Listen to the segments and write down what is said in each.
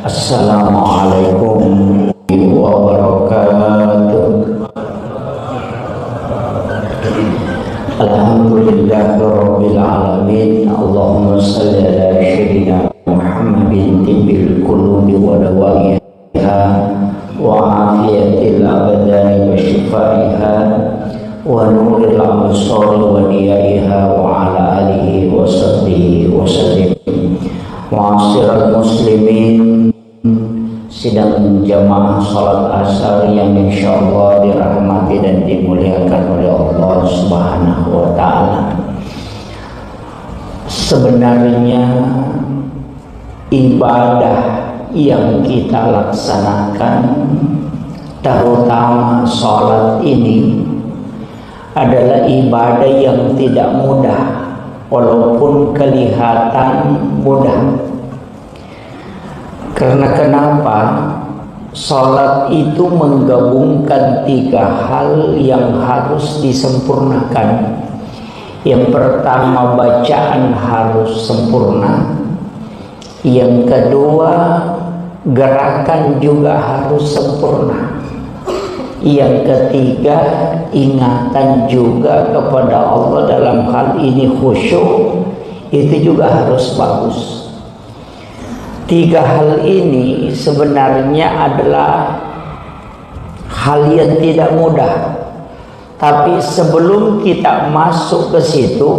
Assalamualaikum wabarakatuh. Alhamdulillahirabbil alamin. Allahumma shalli ala sayyidina Muhammadin tibbil qulubi wa dawaiha wa afiyatil abdani wa shifaiha wa nuril absari wa diyaiha wa ala alihi wa sahbihi wa sallim. Ma'asyiral muslimin, sidang jamaah salat asar yang insyaallah dirahmati dan dimuliakan oleh Allah Subhanahu wa taala. Sebenarnya ibadah yang kita laksanakan, terutama salat ini, adalah ibadah yang tidak mudah, walaupun kelihatan mudah. Karena kenapa? Salat itu menggabungkan tiga hal yang harus disempurnakan. Yang pertama, bacaan harus sempurna. Yang kedua, gerakan juga harus sempurna. Yang ketiga, ingatan juga kepada Allah dalam hal ini khusyuk, itu juga harus bagus. Tiga hal ini sebenarnya adalah hal yang tidak mudah. Tapi sebelum kita masuk ke situ,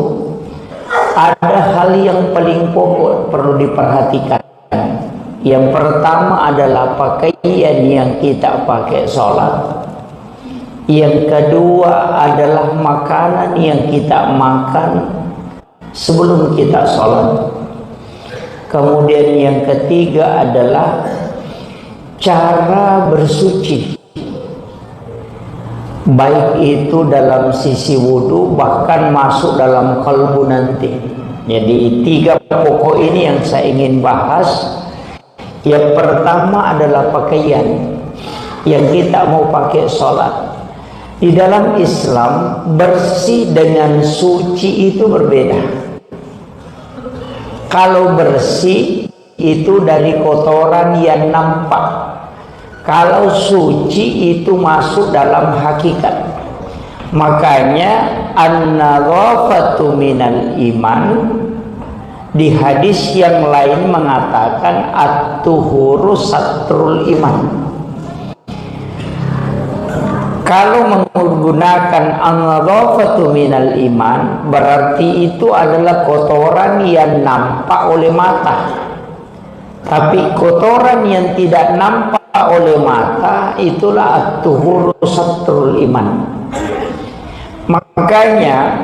ada hal yang paling pokok perlu diperhatikan. Yang pertama adalah pakaian yang kita pakai sholat. Yang kedua adalah makanan yang kita makan sebelum kita sholat. Kemudian yang ketiga adalah cara bersuci, baik itu dalam sisi wudhu bahkan masuk dalam kalbu nanti. Jadi tiga pokok ini yang saya ingin bahas. Yang pertama adalah pakaian yang kita mau pakai sholat. Di dalam Islam, bersih dengan suci itu berbeda. Kalau bersih itu dari kotoran yang nampak. Kalau suci itu masuk dalam hakikat. Makanya an-nadhafatu minal iman. Di hadis yang lain mengatakan at-tuhuru satrul iman. Kalau menggunakan an-nadhafatu minal iman, berarti itu adalah kotoran yang nampak oleh mata. Tapi kotoran yang tidak nampak oleh mata itulah at-tuhuru satrul iman. Makanya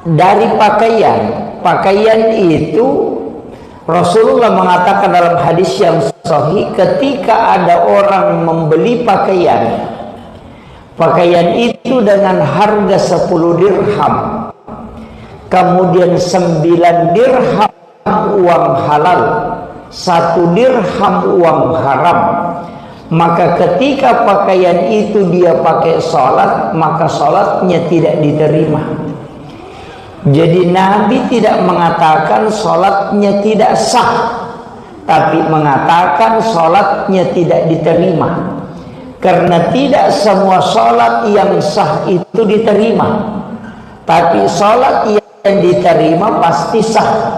dari pakaian itu Rasulullah mengatakan dalam hadis yang sahih, ketika ada orang membeli pakaian itu dengan harga 10 dirham, kemudian 9 dirham uang halal, 1 dirham uang haram, maka ketika pakaian itu dia pakai sholat, maka sholatnya tidak diterima. Jadi Nabi tidak mengatakan sholatnya tidak sah, tapi mengatakan sholatnya tidak diterima. Karena tidak semua sholat yang sah itu diterima, tapi sholat yang diterima pasti sah.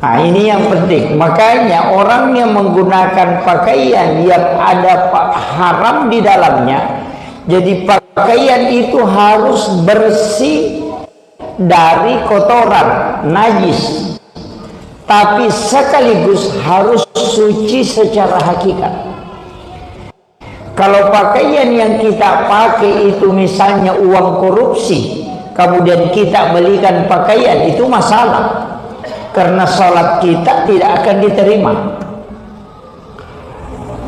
Nah, ini yang penting. Makanya orang yang menggunakan pakaian yang ada haram di dalamnya, jadi pakaian itu harus bersih dari kotoran, najis, tapi sekaligus harus suci secara hakikat. Kalau pakaian yang kita pakai itu misalnya uang korupsi, kemudian kita belikan pakaian, itu masalah. Karena sholat kita tidak akan diterima.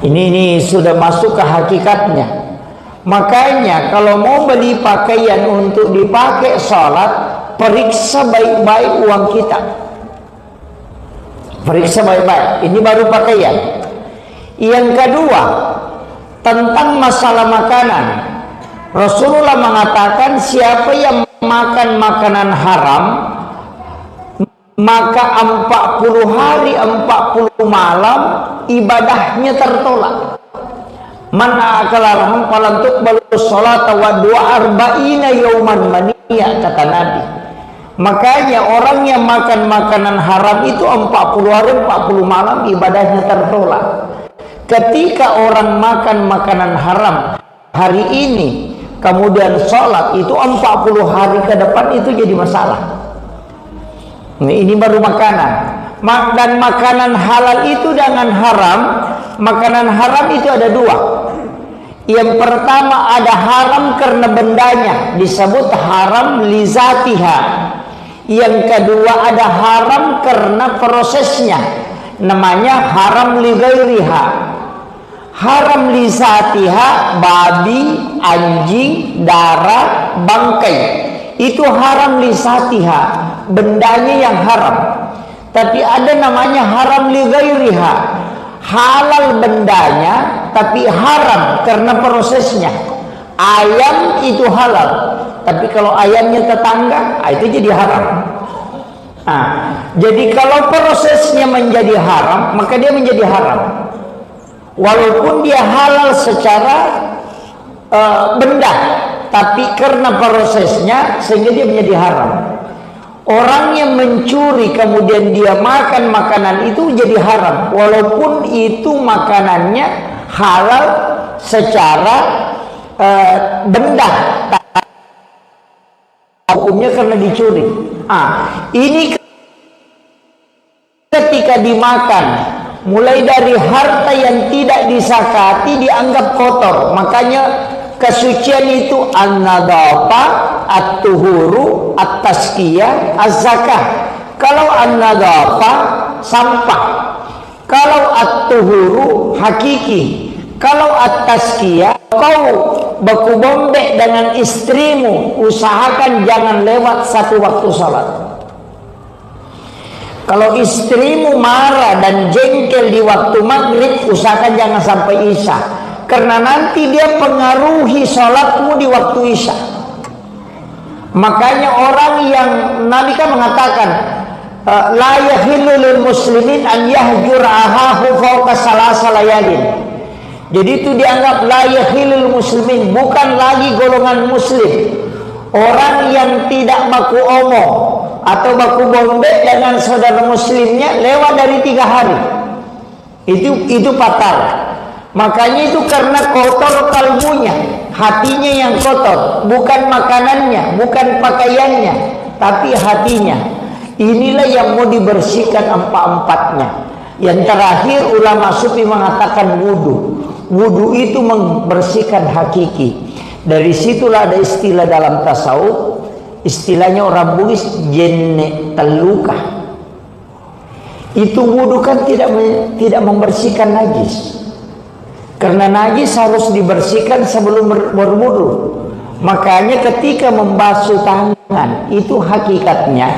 Ini sudah masuk ke hakikatnya. Makanya kalau mau beli pakaian untuk dipakai sholat, periksa baik-baik uang kita. Periksa baik-baik. Ini baru pakaian. Yang kedua, tentang masalah makanan, Rasulullah mengatakan siapa yang makan makanan haram maka 40 hari 40 malam ibadahnya tertolak. Man akalarham falantuk balus salata wa dua arba'ina yauman mania, kata Nabi. Makanya orang yang makan makanan haram itu 40 hari 40 malam ibadahnya tertolak. Ketika orang makan makanan haram hari ini kemudian sholat, itu 40 hari ke depan itu jadi masalah. Nah, ini baru makanan. Dan makanan halal itu dengan haram, makanan haram itu ada dua. Yang pertama ada haram karena bendanya, disebut haram lizatiha. Yang kedua ada haram karena prosesnya, namanya haram lighairiha. Haram lizatiha, babi, anjing, darah, bangkai, itu haram lizatiha, bendanya yang haram. Tapi ada namanya haram lighairiha, halal bendanya tapi haram karena prosesnya. Ayam itu halal, tapi kalau ayamnya tetangga, itu jadi haram. Jadi kalau prosesnya menjadi haram, maka dia menjadi haram. Walaupun dia halal secara benda, tapi karena prosesnya sehingga dia menjadi haram. Orang yang mencuri kemudian dia makan makanan itu jadi haram, walaupun itu makanannya halal secara benda, hukumnya karena dicuri. Ini ketika dimakan, mulai dari harta yang tidak disakati dianggap kotor. Makanya kesucian itu an-nadhafa, at-tuhuru, at-tazkiyah, az-zakah. Kalau an-nadhafa sampah, kalau at-tuhuru hakiki, kalau at-tazkiyah kau baku bombek dengan istrimu, usahakan jangan lewat 1 waktu salat. Kalau istrimu marah dan jengkel di waktu maghrib, usahakan jangan sampai isya, karena nanti dia pengaruhi sholatmu di waktu isya. Makanya orang yang Nabi kan mengatakan la yahillu lil muslimin an yahjur ahahu fawqa salasa layalin. Jadi itu dianggap la yahillu muslimin, bukan lagi golongan muslim. Orang yang tidak baku omong atau baku bombek dengan saudara muslimnya lewat dari 3 hari, itu fatal. Makanya itu karena kotor kalbunya, hatinya yang kotor, bukan makanannya, bukan pakaiannya, tapi hatinya. Inilah yang mau dibersihkan 4-empatnya. Yang terakhir ulama sufi mengatakan wudu. Wudu itu membersihkan hakiki. Dari situlah ada istilah dalam tasawuf, istilahnya orang Bugis jenne teluka. Itu wudu kan tidak membersihkan najis. Karena najis harus dibersihkan sebelum berwudu. Makanya ketika membasuh tangan, itu hakikatnya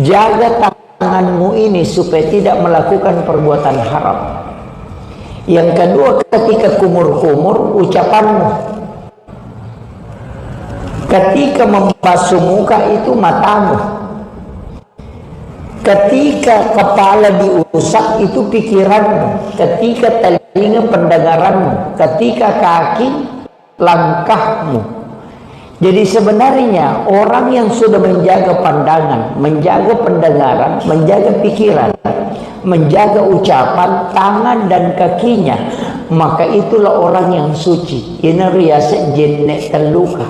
jaga tanganmu ini supaya tidak melakukan perbuatan haram. Yang kedua, ketika kumur-kumur ucapanmu. Ketika membasuh muka itu matamu. Ketika kepala diusap itu pikiranmu. Ketika telinga pendengaranmu. Ketika kaki langkahmu. Jadi sebenarnya orang yang sudah menjaga pandangan, menjaga pendengaran, menjaga pikiran, menjaga ucapan, tangan dan kakinya, maka itulah orang yang suci. Ini riasa jennek terluka.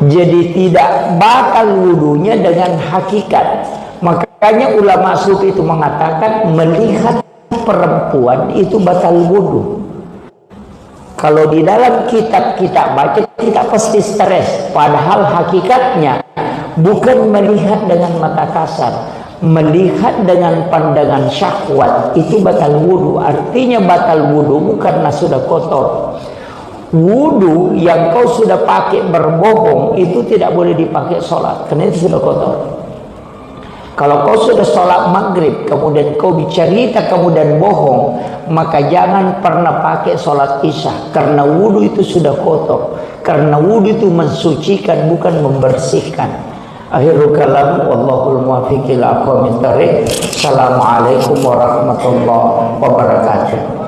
Jadi tidak batal wudunya dengan hakikat. Makanya ulama sufi itu mengatakan melihat perempuan itu batal wudu. Kalau di dalam kitab kita baca, kita pasti stres. Padahal hakikatnya bukan melihat dengan mata kasar, melihat dengan pandangan syahwat itu batal wudu. Artinya batal wudu karena sudah kotor. Wudu yang kau sudah pakai berbohong itu tidak boleh dipakai sholat, karena itu sudah kotor. Kalau kau sudah sholat maghrib, kemudian kau bercerita, kemudian bohong, maka jangan pernah pakai sholat isya. Karena wudhu itu sudah kotor. Karena wudhu itu mensucikan, bukan membersihkan. Akhirul kalam, wallahul muwaffiq ila aqwamit thariq. Assalamualaikum warahmatullahi wabarakatuh.